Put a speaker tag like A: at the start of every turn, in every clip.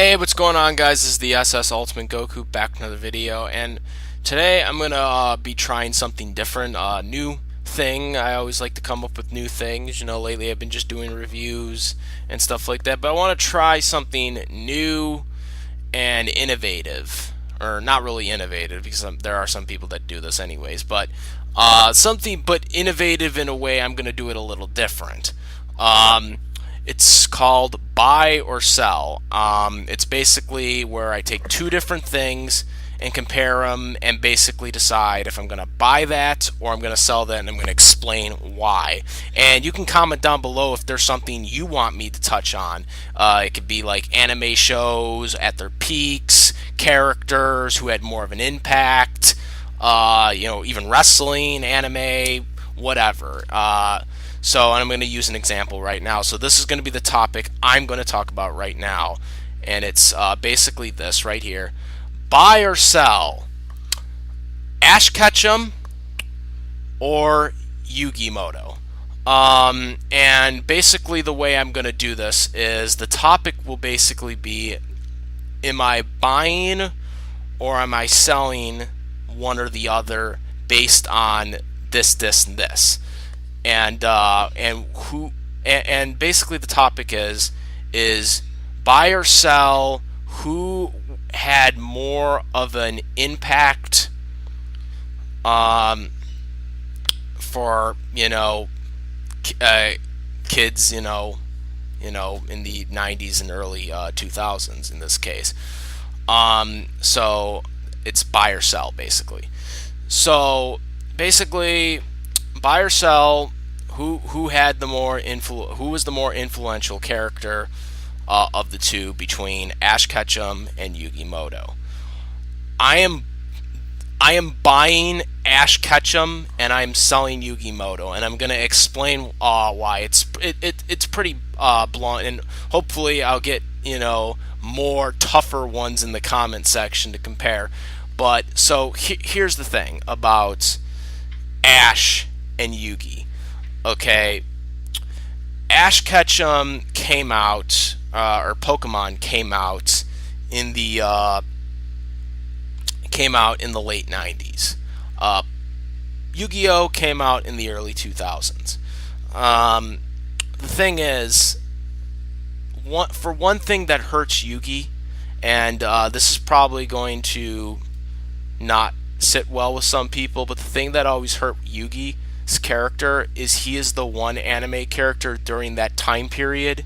A: Hey, what's going on, guys? This is the SS Ultimate Goku back with another video, and today I'm gonna be trying something different, new thing. I always like to come up with new things. Lately I've been just doing reviews and stuff like that, but I want to try something new and innovative, or not really innovative because there are some people that do this anyways, but something but innovative in a way. I'm gonna do it a little different. It's called buy or sell. It's basically where I take two different things and compare them and basically decide if I'm going to buy that or I'm going to sell that, and I'm going to explain why. And you can comment down below if there's something you want me to touch on. It could be like anime shows at their peaks, characters who had more of an impact, even wrestling, anime, whatever. So I'm going to use an example right now. So this is going to be the topic I'm going to talk about right now. And it's basically this right here. Buy or sell Ash Ketchum or Yugi Muto. And basically the way I'm going to do this is the topic will basically be, am I buying or am I selling one or the other based on this, and this? And basically the topic is buy or sell who had more of an impact for kids in the 90s and early 2000s in this case. So it's buy or sell basically. So basically buy or sell who had the more who was the more influential character of the two between Ash Ketchum and Yugi Muto. I am buying Ash Ketchum and I'm selling Yugi Muto, and I'm going to explain why. It's pretty blunt, and hopefully I'll get more tougher ones in the comment section to compare. But so here's the thing about Ash and Yugi. Okay, Ash Ketchum came out, or Pokemon came out in the late 90s. Yu-Gi-Oh came out in the early 2000s. The thing is, for one thing that hurts Yugi, and this is probably going to not sit well with some people, but the thing that always hurt Yugi's character is he is the one anime character during that time period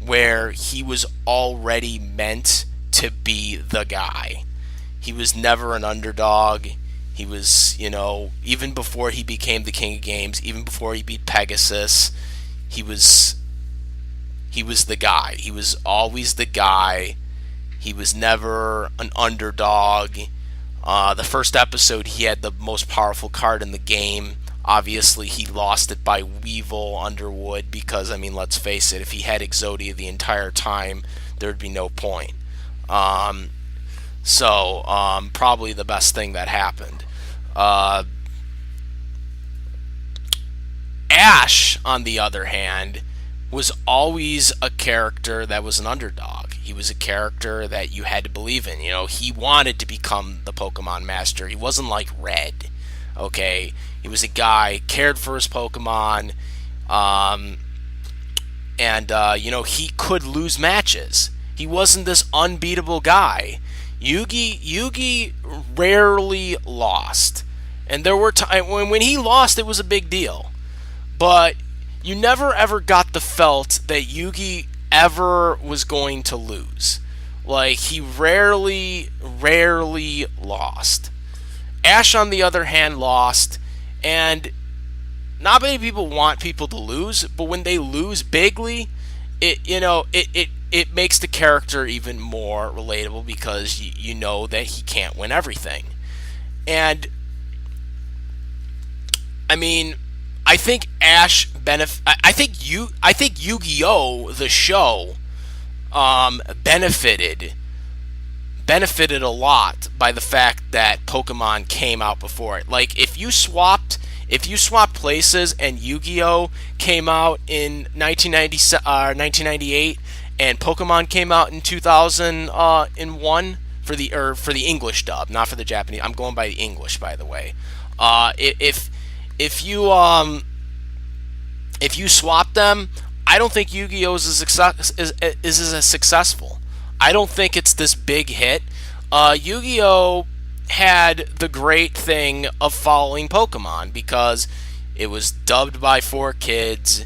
A: where he was already meant to be the guy. He was never an underdog. He was, even before he became the King of Games, even before he beat Pegasus, he was the guy. He was always the guy. He was never an underdog. The first episode, he had the most powerful card in the game. Obviously, he lost it by Weevil Underwood because, let's face it, if he had Exodia the entire time, there'd be no point. So, probably the best thing that happened. Ash, on the other hand, was always a character that was an underdog. He was a character that you had to believe in. He wanted to become the Pokemon Master. He wasn't like Red, okay? He was a guy, cared for his Pokemon, and he could lose matches. He wasn't this unbeatable guy. Yugi rarely lost. And there were times when he lost, it was a big deal. But you never ever got the felt that Yugi ever was going to lose. Like, he rarely lost. Ash, on the other hand, lost, and not many people want people to lose, but when they lose bigly, it makes the character even more relatable because you know that he can't win everything. And I think Ash I think Yu-Gi-Oh! The show benefited a lot by the fact that Pokemon came out before it. Like, if you swapped places and Yu-Gi-Oh! Came out in 1998 and Pokemon came out in 2001 for the English dub, not for the Japanese. I'm going by the English, by the way. If you if you swap them, I don't think Yu-Gi-Oh is as successful. I don't think it's this big hit. Yu-Gi-Oh had the great thing of following Pokemon because it was dubbed by 4Kids.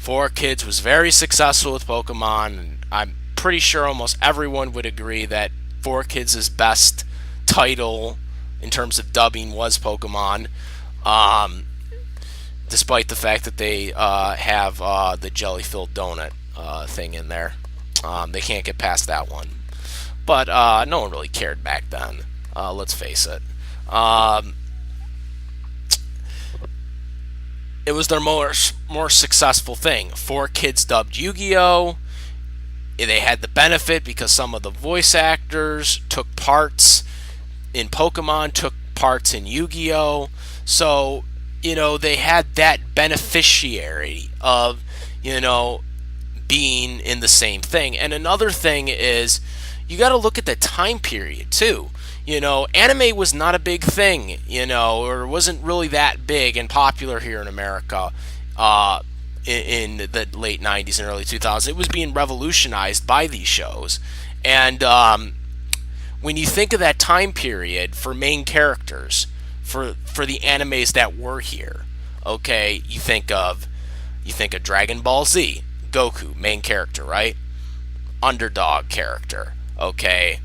A: 4Kids was very successful with Pokemon, and I'm pretty sure almost everyone would agree that 4Kids' best title in terms of dubbing was Pokemon, despite the fact that they have the jelly-filled donut thing in there. They can't get past that one. But no one really cared back then. Let's face it. It was their more successful thing. 4Kids dubbed Yu-Gi-Oh! They had the benefit because some of the voice actors took parts in Pokemon, took parts in Yu-Gi-Oh! So, they had that beneficiary of, being in the same thing. And another thing is, you got to look at the time period, too. Anime was not a big thing, or wasn't really that big and popular here in America in the late 90s and early 2000s. It was being revolutionized by these shows. And when you think of that time period for main characters, for the animes that were here, okay, you think of Dragon Ball Z, Goku, main character, right? Underdog character, okay?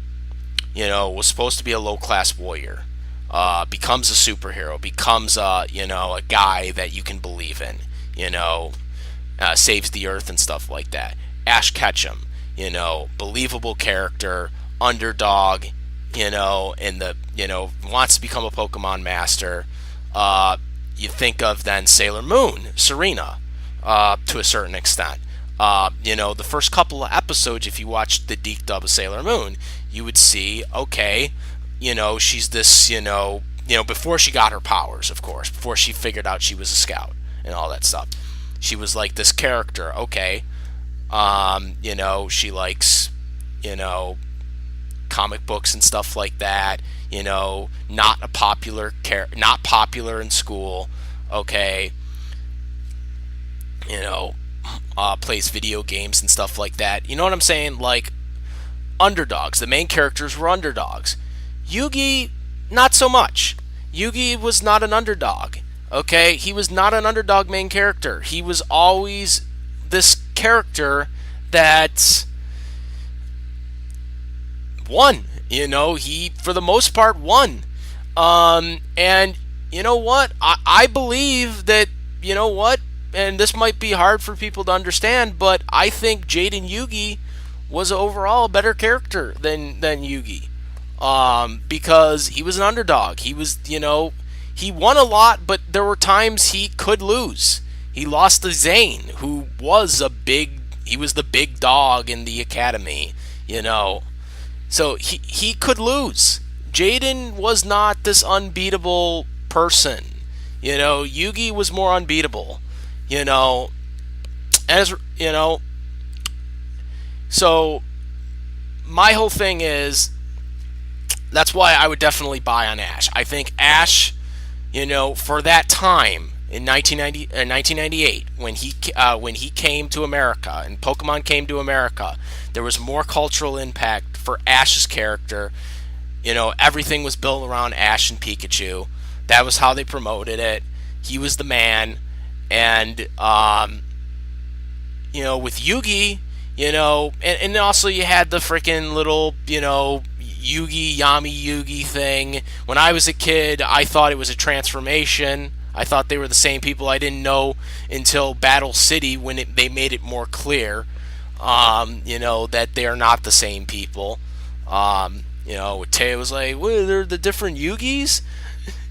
A: Was supposed to be a low-class warrior, becomes a superhero, becomes a guy that you can believe in, saves the earth and stuff like that. Ash Ketchum, believable character, underdog, and wants to become a Pokemon master. You think of then Sailor Moon, Serena, to a certain extent. The first couple of episodes, if you watched the Deke dub of Sailor Moon, you would see, okay, she's this, before she got her powers, of course, before she figured out she was a scout and all that stuff. She was like this character, okay, she likes, comic books and stuff like that, not popular in school, okay, plays video games and stuff like that. You know what I'm saying? Like, underdogs. The main characters were underdogs. Yugi, not so much. Yugi was not an underdog. Okay? He was not an underdog main character. He was always this character that won. He, for the most part, won. And you know what? I believe that, and this might be hard for people to understand, but I think Jaden Yugi was overall a better character than Yugi, because he was an underdog. He was, he won a lot, but there were times he could lose. He lost to Zane, who was he was the big dog in the academy, so he could lose. Jaden was not this unbeatable person, Yugi was more unbeatable, as so my whole thing is, that's why I would definitely buy on Ash. I think Ash, for that time in 1998, when he came to America and Pokemon came to America, there was more cultural impact for Ash's character. Everything was built around Ash and Pikachu. That was how they promoted it. He was the man. And with Yugi, and also you had the freaking little, Yugi, Yami Yugi thing. When I was a kid, I thought it was a transformation. I thought they were the same people. I didn't know until Battle City when they made it more clear, that they are not the same people. Teo was like, "What, they're the different Yugis?"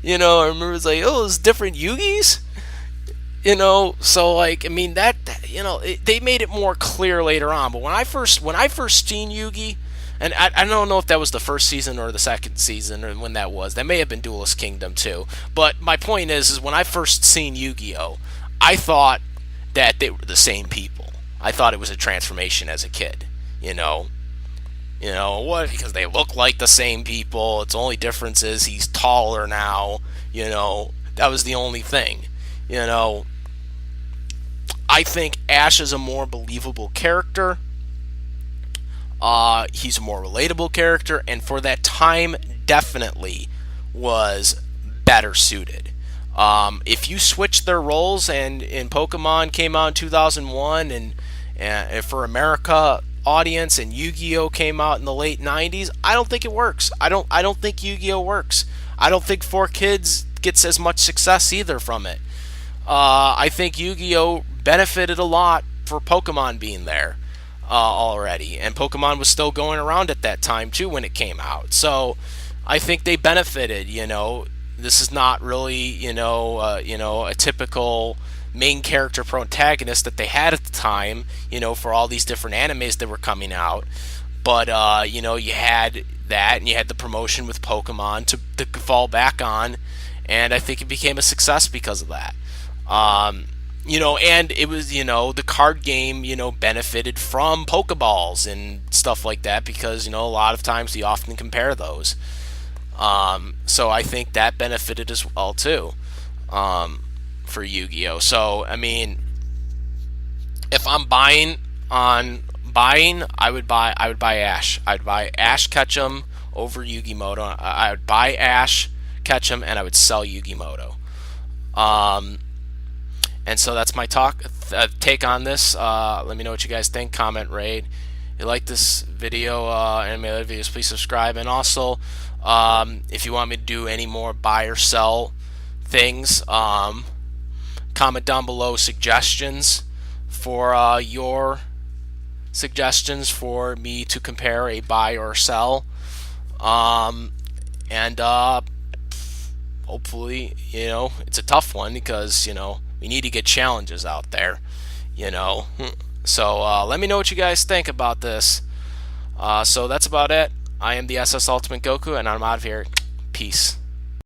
A: I remember it was like, "Oh, it's different Yugis?" So like, I mean that they made it more clear later on. But when I first seen Yugi, and I don't know if that was the first season or the second season or when that was. That may have been Duelist Kingdom too. But my point is when I first seen Yu-Gi-Oh, I thought that they were the same people. I thought it was a transformation as a kid. You know, what? Because they look like the same people. Its only difference is he's taller now. That was the only thing. You know, I think Ash is a more believable character. He's a more relatable character, and for that time, definitely was better suited. If you switch their roles and Pokemon came out in 2001 and for America audience and Yu-Gi-Oh came out in the late 90s, I don't think it works. I don't think Yu-Gi-Oh works. I don't think 4Kids gets as much success either from it. I think Yu-Gi-Oh benefited a lot for Pokemon being there already, and Pokemon was still going around at that time too when it came out. So I think they benefited. This is not really a typical main character protagonist that they had at the time. For all these different animes that were coming out, but you had that, and you had the promotion with Pokemon to fall back on, and I think it became a success because of that. And it was, the card game, benefited from Pokeballs and stuff like that because, a lot of times we often compare those. So I think that benefited as well, too, for Yu-Gi-Oh! So, I mean, if I'm buying, I would buy Ash. I'd buy Ash Ketchum over Yugimoto. I would buy Ash Ketchum and I would sell Yugimoto. And so that's my take on this. Let me know what you guys think. Comment, rate. If you like this video and my other videos, please subscribe. And also, if you want me to do any more buy or sell things, comment down below suggestions for your suggestions for me to compare a buy or sell. And hopefully, it's a tough one because, we need to get challenges out there, So let me know what you guys think about this. So that's about it. I am the SS Ultimate Goku, and I'm out of here. Peace.